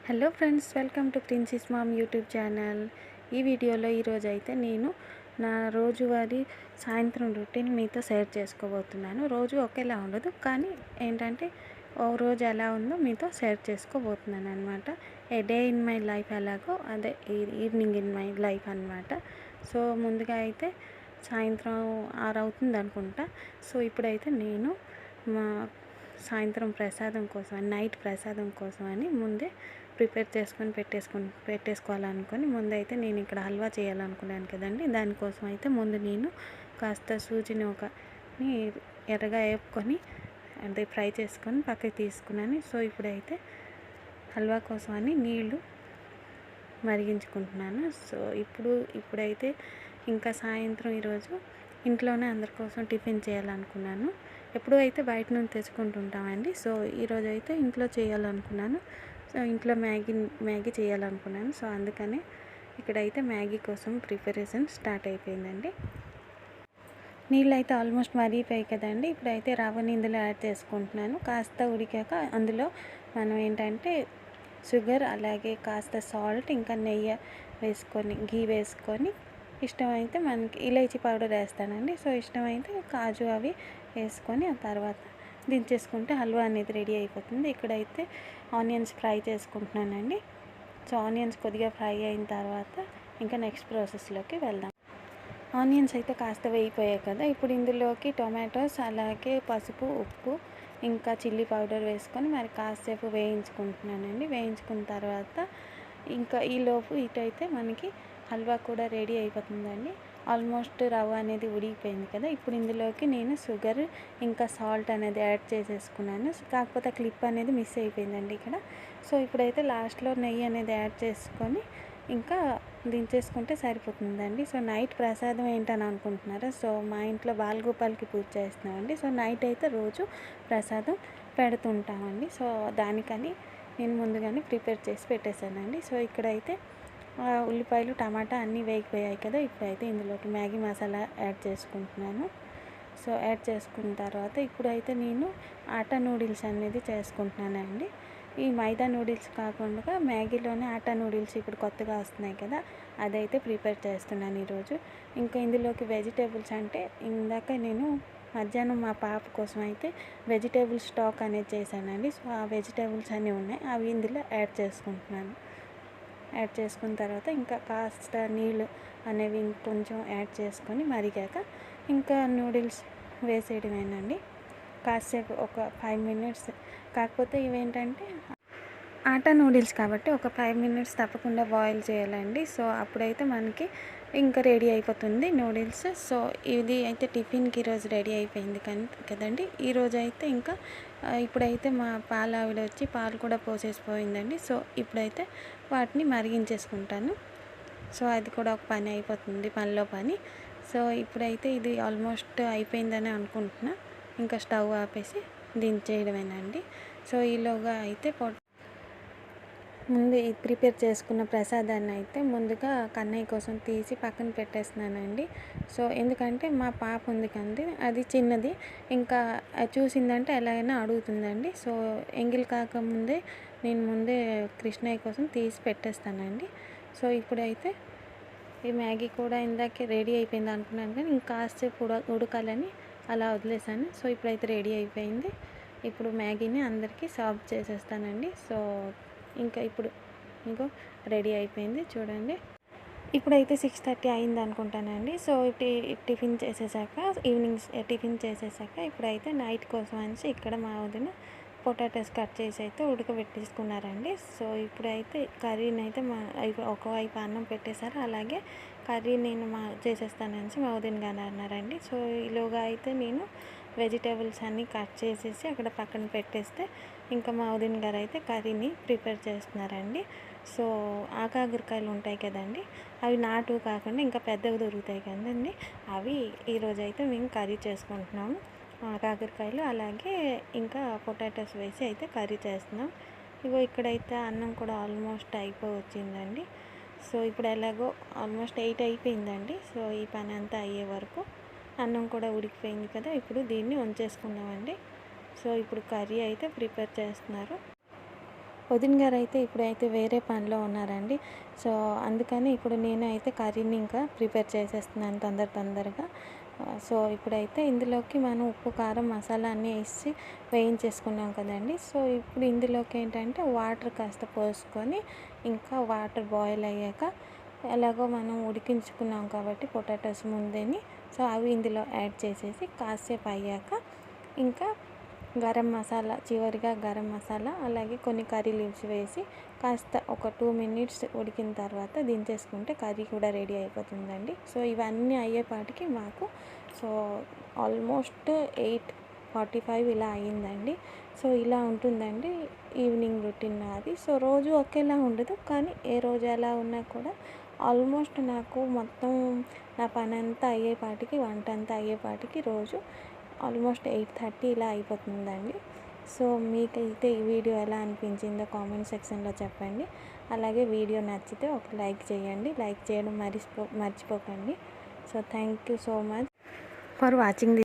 Hello friends, welcome to Princess Mom YouTube channel. ఈ వీడియోలో ఈరోజు అయితే నేను నా రోజువారీ సాయంత్రం రొటీన్ మీతో షేర్ చేసుకోబోతున్నాను. రోజు ఒకేలా ఉండదు, కానీ ఏంటంటే ఓ రోజు ఎలా ఉందో మీతో షేర్ చేసుకోబోతున్నాను అనమాట. ఏ డే ఇన్ మై లైఫ్ ఎలాగో అదే ఈవినింగ్ ఇన్ మై లైఫ్ అనమాట. సో ముందుగా అయితే సాయంత్రం 6 అవుతుంది అనుకుంటా. సో ఇప్పుడైతే నేను మా సాయంత్రం ప్రసాదం కోసం, నైట్ ప్రసాదం కోసం అని ముందే ప్రిపేర్ చేసుకొని పెట్టేసుకోవాలనుకొని ముందైతే నేను ఇక్కడ హల్వా చేయాలనుకున్నాను కదండి. దానికోసం అయితే ముందు నేను కాస్త సూజిని ఎర్రగా వేపుకొని అంటే ఫ్రై చేసుకొని పక్కకి తీసుకున్నాను. సో ఇప్పుడైతే హల్వా కోసం అని నీళ్ళు మరిగించుకుంటున్నాను. సో ఇప్పుడైతే ఇంకా సాయంత్రం ఈరోజు ఇంట్లోనే అందరి కోసం టిఫిన్ చేయాలనుకున్నాను. ఎప్పుడు అయితే బయట నుంచి తెచ్చుకుంటుంటామండి. సో ఈరోజు అయితే ఇంట్లో చేయాలనుకున్నాను. సో ఇంట్లో మ్యాగీ చేయాలనుకున్నాను. సో అందుకనే ఇక్కడైతే మ్యాగీ కోసం ప్రిపరేషన్ స్టార్ట్ అయిపోయిందండి. నీళ్ళు అయితే ఆల్మోస్ట్ మరిగిపోయాయి కదండి. ఇప్పుడైతే రవ్వని ఇందులో యాడ్ చేసుకుంటున్నాను. కాస్త ఉడికాక అందులో మనం ఏంటంటే షుగర్, అలాగే కాస్త సాల్ట్, ఇంకా నెయ్యి వేసుకొని, గీ వేసుకొని, ఇష్టమైతే మనకి ఇలైచీ పౌడర్ వేస్తానండి. సో ఇష్టమైతే కాజు అవి వేసుకొని ఆ తర్వాత దించేసుకుంటే హల్వా అనేది రెడీ అయిపోతుంది. ఇక్కడైతే ఆనియన్స్ ఫ్రై చేసుకుంటున్నానండి. సో ఆనియన్స్ కొద్దిగా ఫ్రై అయిన తర్వాత ఇంకా నెక్స్ట్ ప్రాసెస్లోకి వెళ్దాం. ఆనియన్స్ అయితే కాస్త వేయిపోయాయి కదా. ఇప్పుడు ఇందులోకి టొమాటోస్, అలాగే పసుపు, ఉప్పు, ఇంకా చిల్లీ పౌడర్ వేసుకొని మరి కాసేపు వేయించుకుంటున్నానండి. వేయించుకున్న తర్వాత ఇంకా ఈలోపు ఇటైతే మనకి హల్వా కూడా రెడీ అయిపోతుందండి. ఆల్మోస్ట్ రవ్వ అనేది ఉడికిపోయింది కదా. ఇప్పుడు ఇందులోకి నేను షుగర్ ఇంకా సాల్ట్ అనేది యాడ్ చేసేసుకున్నాను. కాకపోతే క్లిప్ అనేది మిస్ అయిపోయిందండి ఇక్కడ. సో ఇప్పుడైతే లాస్ట్లో నెయ్యి అనేది యాడ్ చేసుకొని ఇంకా దించేసుకుంటే సరిపోతుందండి. సో నైట్ ప్రసాదం ఏంటని అనుకుంటున్నారా? సో మా ఇంట్లో బాలగోపాల్కి పూజ చేస్తున్నామండి. సో నైట్ అయితే రోజు ప్రసాదం పెడుతుంటామండి. సో దానికని నేను ముందుగానే ప్రిపేర్ చేసి పెట్టేశానండి. సో ఇక్కడైతే ఉల్లిపాయలు, టమాటా అన్నీ వేగిపోయాయి కదా. ఇప్పుడైతే ఇందులోకి మ్యాగీ మసాలా యాడ్ చేసుకుంటున్నాను. సో యాడ్ చేసుకున్న తర్వాత ఇప్పుడైతే నేను ఆటా నూడిల్స్ అనేది చేసుకుంటున్నానండి. ఈ మైదా నూడిల్స్ కాకుండా మ్యాగీలోనే ఆటా నూడిల్స్ ఇప్పుడు కొత్తగా వస్తున్నాయి కదా, అదైతే ప్రిపేర్ చేస్తున్నాను ఈరోజు. ఇంకా ఇందులోకి వెజిటేబుల్స్ అంటే ఇందాక నేను మధ్యాహ్నం మా పాప కోసం అయితే వెజిటేబుల్ స్టాక్ అనేది చేశానండి. సో ఆ వెజిటేబుల్స్ అన్నీ ఉన్నాయి, అవి ఇందులో యాడ్ చేసుకుంటున్నాను. యాడ్ చేసుకున్న తర్వాత ఇంకా కాస్త నీళ్ళు అనేవి ఇంకొంచెం యాడ్ చేసుకొని మరిగాక ఇంకా నూడిల్స్ వేసేయడమేనండి. కాసేపు ఒక 5 మినిట్స్, కాకపోతే ఇవేంటంటే ఆటా నూడిల్స్ కాబట్టి ఒక 5 మినిట్స్ తప్పకుండా బాయిల్ చేయాలండి. సో అప్పుడైతే మనకి ఇంకా రెడీ అయిపోతుంది నూడిల్స్. సో ఇది అయితే టిఫిన్కి ఈరోజు రెడీ అయిపోయింది కదండి. ఈరోజు అయితే ఇంకా ఇప్పుడైతే మా ఆవిడ వచ్చి పాలు కూడా పోసేసిపోయిందండి. సో ఇప్పుడైతే వాటిని మరిగించేసుకుంటాను. సో అది కూడా ఒక పని అయిపోతుంది, పనిలో పని. సో ఇప్పుడైతే ఇది ఆల్మోస్ట్ అయిపోయిందని అనుకుంటున్నా. ఇంకా స్టవ్ ఆపేసి దించేయడమేనండి. సో ఈలోగా అయితే ముందు ప్రిపేర్ చేసుకున్న ప్రసాదాన్ని అయితే ముందుగా కన్నయ్య కోసం తీసి పక్కన పెట్టేస్తున్నానండి. సో ఎందుకంటే మా పాప ఉంది కండి, అది చిన్నది, ఇంకా చూసిందంటే ఎలాగైనా అడుగుతుందండి. సో ఎంగిల్ కాకముందే నేను ముందే కృష్ణయ్య కోసం తీసి పెట్టేస్తానండి. సో ఇప్పుడైతే ఈ మ్యాగీ కూడా ఇందాకే రెడీ అయిపోయింది అనుకున్నాను, కానీ ఇంకా కాసేపు ఉడకాలని అలా వదిలేసాను. సో ఇప్పుడైతే రెడీ అయిపోయింది. ఇప్పుడు మ్యాగీని అందరికీ సర్వ్ చేసేస్తానండి. సో ఇంకా ఇప్పుడు ఇంకో రెడీ అయిపోయింది చూడండి. ఇప్పుడైతే 6:30 అయింది అనుకుంటానండి. సో టిఫిన్ చేసేసాక, ఈవినింగ్ టిఫిన్ చేసేసాక ఇప్పుడైతే నైట్ కోసం అనేసి ఇక్కడ మా వదిన పొటాటోస్ కట్ చేసి అయితే ఉడకబెట్టేసుకున్నారండి. సో ఇప్పుడైతే కర్రీని అయితే ఒకవైపు అన్నం పెట్టేశారు, అలాగే కర్రీ నేను చేసేస్తానని మా వదిన గారు అన్నారండి. సో ఈలోగా అయితే నేను వెజిటేబుల్స్ అన్నీ కట్ చేసేసి అక్కడ పక్కన పెట్టేస్తే ఇంకా మా వదిన గారు అయితే కర్రీని ప్రిపేర్ చేస్తున్నారండి. సో ఆకాకరకాయలు ఉంటాయి కదండి, అవి నాటు కాకుండా ఇంకా పెద్దవి దొరుకుతాయి కదండి, అవి ఈరోజైతే మేము కర్రీ చేసుకుంటున్నాము. కాకరకాయలు అలాగే ఇంకా పొటాటోస్ వేసి అయితే కర్రీ చేస్తున్నాం. ఇగో ఇక్కడైతే అన్నం కూడా ఆల్మోస్ట్ అయిపోవచ్చిందండి. సో ఇప్పుడు ఎలాగో ఆల్మోస్ట్ 8 అయిపోయిందండి. సో ఈ పని అంతా అయ్యే వరకు అన్నం కూడా ఉడికిపోయింది కదా. ఇప్పుడు దీన్ని వంచేసుకున్నామండి. సో ఇప్పుడు కర్రీ అయితే ప్రిపేర్ చేస్తున్నారు. వదిన గారు అయితే ఇప్పుడైతే వేరే పనిలో ఉన్నారండి. సో అందుకని ఇప్పుడు నేను అయితే కర్రీని ఇంకా ప్రిపేర్ చేసేస్తున్నాను తొందరగా. సో ఇప్పుడైతే ఇందులోకి మనం ఉప్పు, కారం, మసాలా అన్నీ వేసి వేయించేసుకున్నాం కదండి. సో ఇప్పుడు ఇందులోకి ఏంటంటే వాటర్ కాస్త పోసుకొని, ఇంకా వాటర్ బాయిల్ అయ్యాక ఎలాగో మనం ఉడికించుకున్నాం కాబట్టి పొటాటోస్ ముందేని, సో అవి ఇందులో యాడ్ చేసేసి కాసేపు అయ్యాక ఇంకా చివరిగా గరం మసాలా, అలాగే కొన్ని కర్రీ లీవ్స్ వేసి కాస్త ఒక 2 మినిట్స్ ఉడికిన తర్వాత దించేసుకుంటే కర్రీ కూడా రెడీ అయిపోతుందండి. సో ఇవన్నీ అయ్యేపాటికి మాకు సో ఆల్మోస్ట్ 8:45 ఇలా అయ్యిందండి. సో ఇలా ఉంటుందండి ఈవినింగ్ రొటీన్ నాది. సో రోజు ఒకేలా ఉండదు, కానీ ఏ రోజు ఎలా ఉన్నా కూడా ఆల్మోస్ట్ నాకు మొత్తం నా పని అంతా అయ్యేపాటికి, వంట అంతా అయ్యేపాటికి రోజు ఆల్మోస్ట్ 8:30 ఇలా అయిపోతుందండి. సో మీకైతే ఈ వీడియో ఎలా అనిపించిందో కామెంట్ సెక్షన్లో చెప్పండి. అలాగే వీడియో నచ్చితే ఒక లైక్ చేయండి. లైక్ చేయడం మర్చిపోకండి. So thank you so much for watching this.